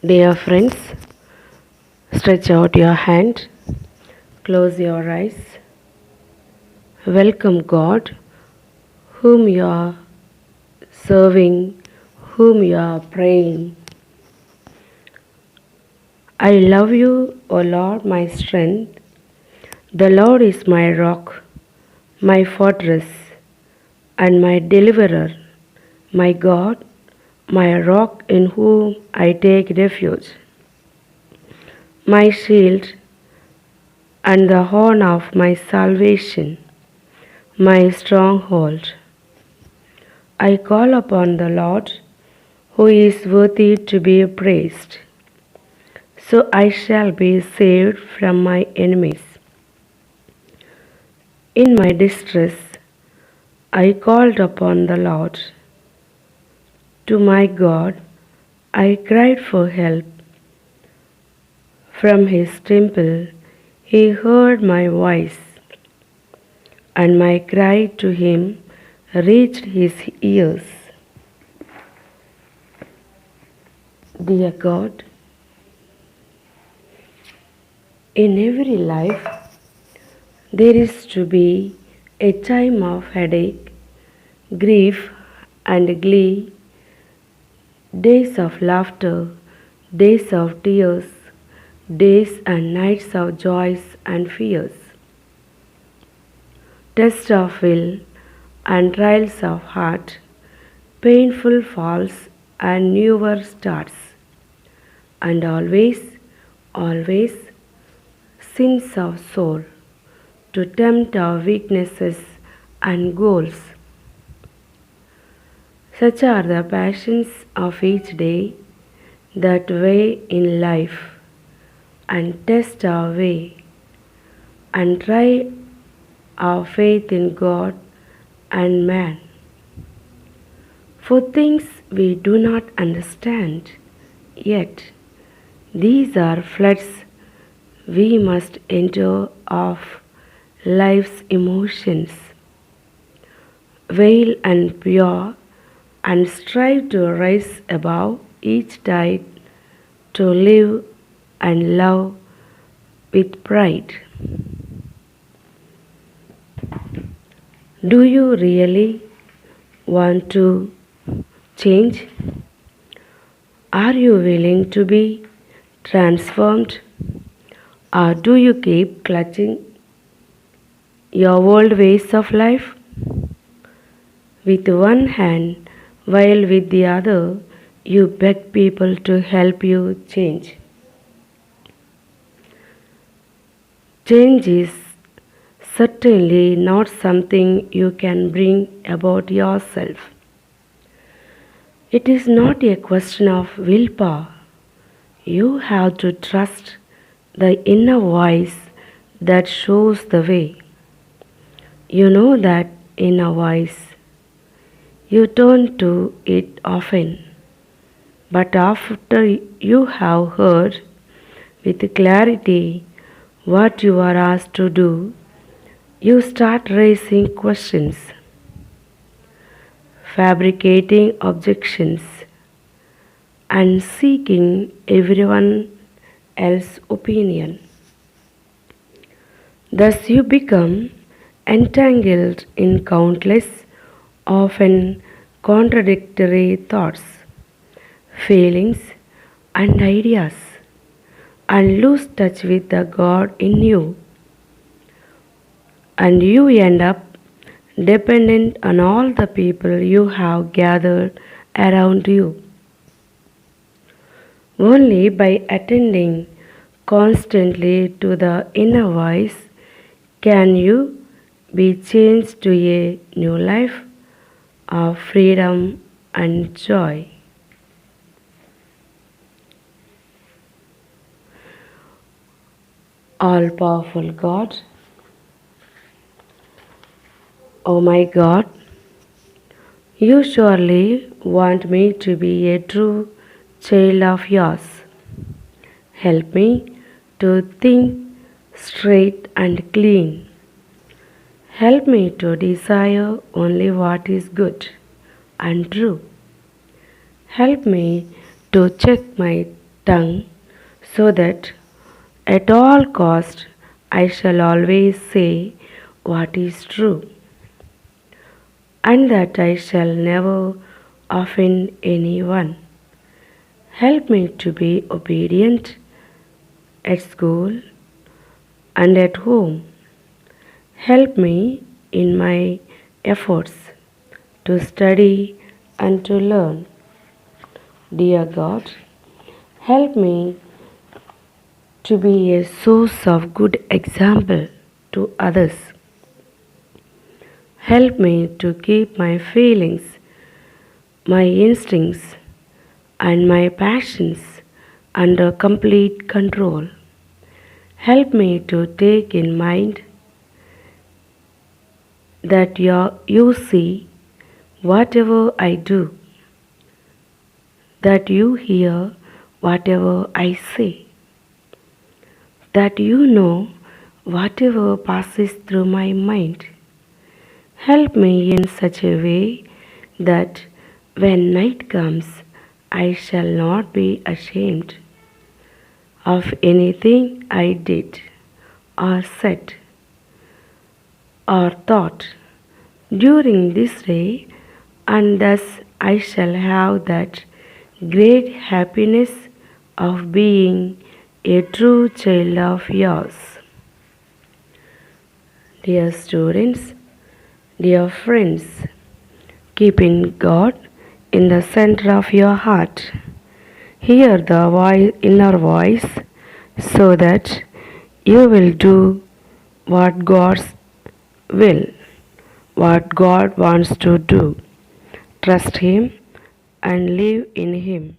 Dear friends, stretch out your hand, close your eyes, welcome God, whom you are serving, whom you are praying. I love you, O Lord, my strength. The Lord is my rock, my fortress, and my deliverer, my God, my rock in whom I take refuge, my shield and the horn of my salvation, my stronghold. I call upon the Lord, who is worthy to be praised. So I shall be saved from my enemies. In my distress, I called upon the Lord. To my God, I cried for help. From his temple, he heard my voice, and my cry to him reached his ears. Dear God, in every life, there is to be a time of headache, grief, and glee, days of laughter, days of tears, days and nights of joys and fears, tests of will and trials of heart, painful falls and newer starts, and always, always sins of soul to tempt our weaknesses and goals. Such are the passions of each day that weigh in life and test our way and try our faith in God and man. For things we do not understand, yet these are floods we must endure of life's emotions, veil and pure, and strive to rise above each tide to live and love with pride. Do you really want to change? Are you willing to be transformed? Or do you keep clutching your old ways of life with one hand while with the other you beg people to help you change? Change is certainly not something you can bring about yourself. It is not a question of willpower. You have to trust the inner voice that shows the way. You know that inner voice. You turn to it often. But after you have heard with clarity what you are asked to do, you start raising questions, fabricating objections, and seeking everyone else's opinion. Thus, you become entangled in countless, often contradictory thoughts, feelings, and ideas, and lose touch with the God in you. And you end up dependent on all the people you have gathered around you. Only by attending constantly to the inner voice can you be changed to a new life of freedom and joy. All powerful God, oh my God, you surely want me to be a true child of yours. Help me to think straight and clean. Help me to desire only what is good and true. Help me to check my tongue so that at all cost I shall always say what is true, and that I shall never offend anyone. Help me to be obedient at school and at home. Help me in my efforts to study and to learn. Dear God, help me to be a source of good example to others. Help me to keep my feelings, my instincts, and my passions under complete control. Help me to take in mind that you see whatever I do, that you hear whatever I say, that you know whatever passes through my mind. Help me in such a way that when night comes, I shall not be ashamed of anything I did or said or thought during this day, and thus I shall have that great happiness of being a true child of yours. Dear students, dear friends, keeping God in the center of your heart. Hear the inner voice so that you will do what God's will, what God wants to do. Trust Him and live in Him.